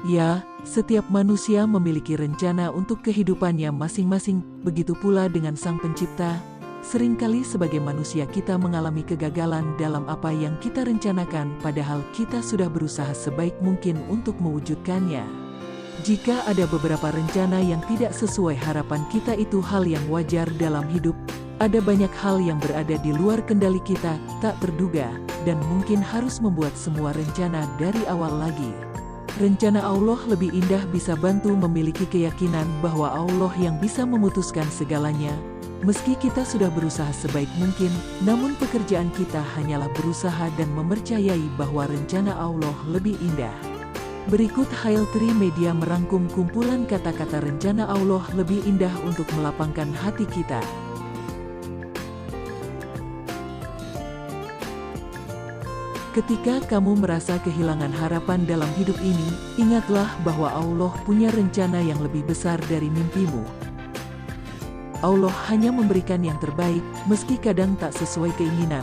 Ya, setiap manusia memiliki rencana untuk kehidupannya masing-masing, begitu pula dengan Sang Pencipta. Seringkali sebagai manusia kita mengalami kegagalan dalam apa yang kita rencanakan, padahal kita sudah berusaha sebaik mungkin untuk mewujudkannya. Jika ada beberapa rencana yang tidak sesuai harapan kita, itu hal yang wajar dalam hidup. Ada banyak hal yang berada di luar kendali kita, tak terduga, dan mungkin harus membuat semua rencana dari awal lagi. Rencana Allah lebih indah bisa bantu memiliki keyakinan bahwa Allah yang bisa memutuskan segalanya. Meski kita sudah berusaha sebaik mungkin, namun pekerjaan kita hanyalah berusaha dan mempercayai bahwa rencana Allah lebih indah. Berikut Hail Tree Media merangkum kumpulan kata-kata rencana Allah lebih indah untuk melapangkan hati kita. Ketika kamu merasa kehilangan harapan dalam hidup ini, ingatlah bahwa Allah punya rencana yang lebih besar dari mimpimu. Allah hanya memberikan yang terbaik, meski kadang tak sesuai keinginan.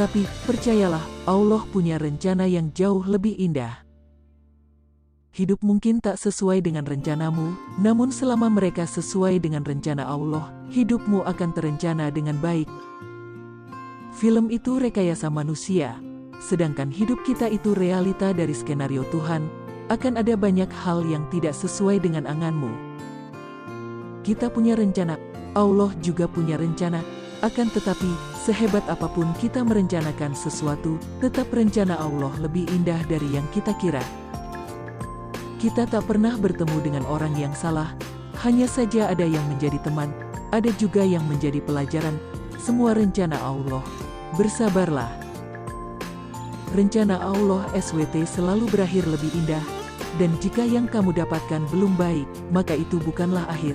Tapi, percayalah, Allah punya rencana yang jauh lebih indah. Hidup mungkin tak sesuai dengan rencanamu, namun selama mereka sesuai dengan rencana Allah, hidupmu akan terencana dengan baik. Film itu rekayasa manusia, sedangkan hidup kita itu realita dari skenario Tuhan. Akan ada banyak hal yang tidak sesuai dengan anganmu. Kita punya rencana, Allah juga punya rencana. Akan tetapi, sehebat apapun kita merencanakan sesuatu, tetap rencana Allah lebih indah dari yang kita kira. Kita tak pernah bertemu dengan orang yang salah, hanya saja ada yang menjadi teman, ada juga yang menjadi pelajaran. Semua rencana Allah. Bersabarlah. Rencana Allah SWT selalu berakhir lebih indah, dan jika yang kamu dapatkan belum baik, maka itu bukanlah akhir.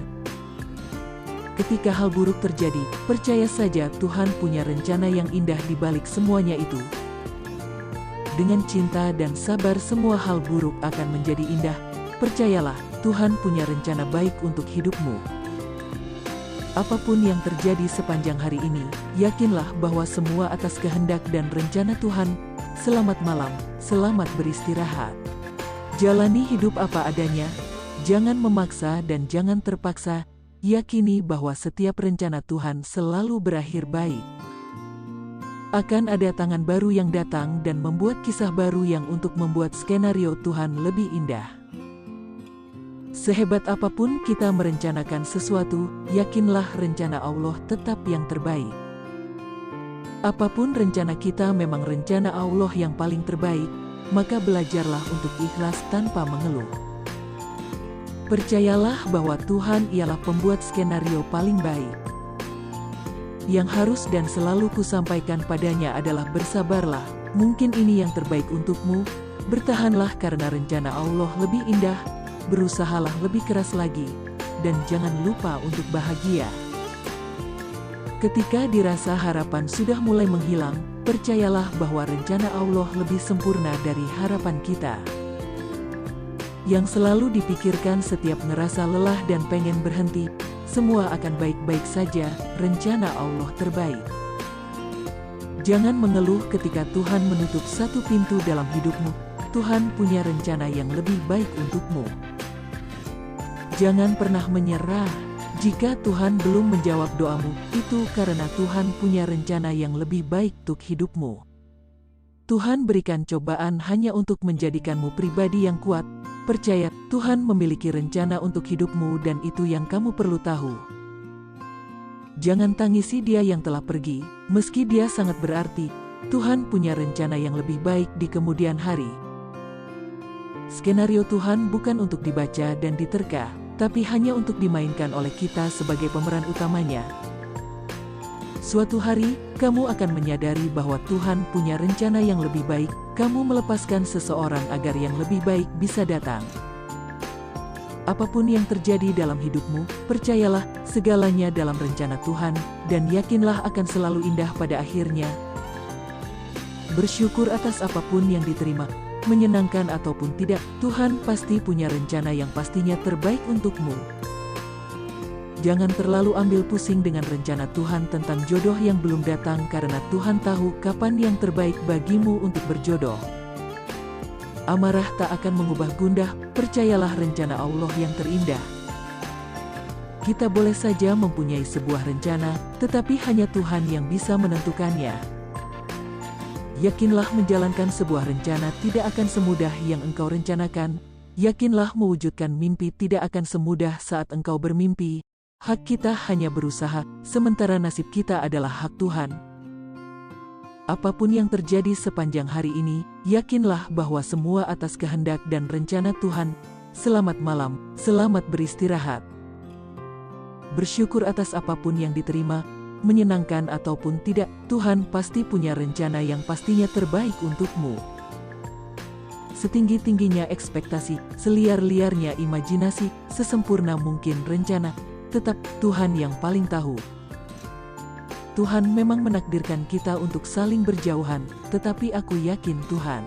Ketika hal buruk terjadi, percaya saja Tuhan punya rencana yang indah di balik semuanya itu. Dengan cinta dan sabar semua hal buruk akan menjadi indah. Percayalah, Tuhan punya rencana baik untuk hidupmu. Apapun yang terjadi sepanjang hari ini, yakinlah bahwa semua atas kehendak dan rencana Tuhan. Selamat malam, selamat beristirahat. Jalani hidup apa adanya, jangan memaksa dan jangan terpaksa. Yakini bahwa setiap rencana Tuhan selalu berakhir baik. Akan ada tangan baru yang datang dan membuat kisah baru yang untuk membuat skenario Tuhan lebih indah. Sehebat apapun kita merencanakan sesuatu, yakinlah rencana Allah tetap yang terbaik. Apapun rencana kita memang rencana Allah yang paling terbaik, maka belajarlah untuk ikhlas tanpa mengeluh. Percayalah bahwa Tuhan ialah pembuat skenario paling baik. Yang harus dan selalu kusampaikan padanya adalah bersabarlah, mungkin ini yang terbaik untukmu, bertahanlah karena rencana Allah lebih indah, berusahalah lebih keras lagi, dan jangan lupa untuk bahagia. Ketika dirasa harapan sudah mulai menghilang, percayalah bahwa rencana Allah lebih sempurna dari harapan kita. Yang selalu dipikirkan setiap ngerasa lelah dan pengen berhenti, semua akan baik-baik saja, rencana Allah terbaik. Jangan mengeluh ketika Tuhan menutup satu pintu dalam hidupmu, Tuhan punya rencana yang lebih baik untukmu. Jangan pernah menyerah, jika Tuhan belum menjawab doamu, itu karena Tuhan punya rencana yang lebih baik untuk hidupmu. Tuhan berikan cobaan hanya untuk menjadikanmu pribadi yang kuat. Percaya, Tuhan memiliki rencana untuk hidupmu dan itu yang kamu perlu tahu. Jangan tangisi dia yang telah pergi, meski dia sangat berarti, Tuhan punya rencana yang lebih baik di kemudian hari. Skenario Tuhan bukan untuk dibaca dan diterka, tapi hanya untuk dimainkan oleh kita sebagai pemeran utamanya. Suatu hari, kamu akan menyadari bahwa Tuhan punya rencana yang lebih baik. Kamu melepaskan seseorang agar yang lebih baik bisa datang. Apapun yang terjadi dalam hidupmu, percayalah segalanya dalam rencana Tuhan, dan yakinlah akan selalu indah pada akhirnya. Bersyukur atas apapun yang diterima, menyenangkan ataupun tidak, Tuhan pasti punya rencana yang pastinya terbaik untukmu. Jangan terlalu ambil pusing dengan rencana Tuhan tentang jodoh yang belum datang karena Tuhan tahu kapan yang terbaik bagimu untuk berjodoh. Amarah tak akan mengubah gundah, percayalah rencana Allah yang terindah. Kita boleh saja mempunyai sebuah rencana, tetapi hanya Tuhan yang bisa menentukannya. Yakinlah menjalankan sebuah rencana tidak akan semudah yang engkau rencanakan. Yakinlah mewujudkan mimpi tidak akan semudah saat engkau bermimpi. Hak kita hanya berusaha, sementara nasib kita adalah hak Tuhan. Apapun yang terjadi sepanjang hari ini, yakinlah bahwa semua atas kehendak dan rencana Tuhan. Selamat malam, selamat beristirahat. Bersyukur atas apapun yang diterima, menyenangkan ataupun tidak, Tuhan pasti punya rencana yang pastinya terbaik untukmu. Setinggi-tingginya ekspektasi, seliar-liarnya imajinasi, sesempurna mungkin rencana, tetap Tuhan yang paling tahu. Tuhan memang menakdirkan kita untuk saling berjauhan, tetapi aku yakin Tuhan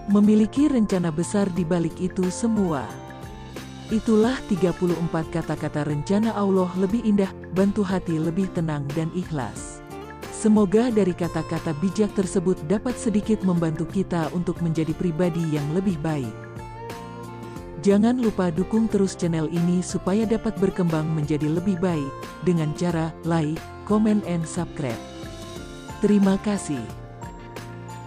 memiliki rencana besar di balik itu semua. Itulah 34 kata-kata rencana Allah lebih indah, bantu hati lebih tenang dan ikhlas. Semoga dari kata-kata bijak tersebut dapat sedikit membantu kita untuk menjadi pribadi yang lebih baik. Jangan lupa dukung terus channel ini supaya dapat berkembang menjadi lebih baik, dengan cara like, comment, and subscribe. Terima kasih.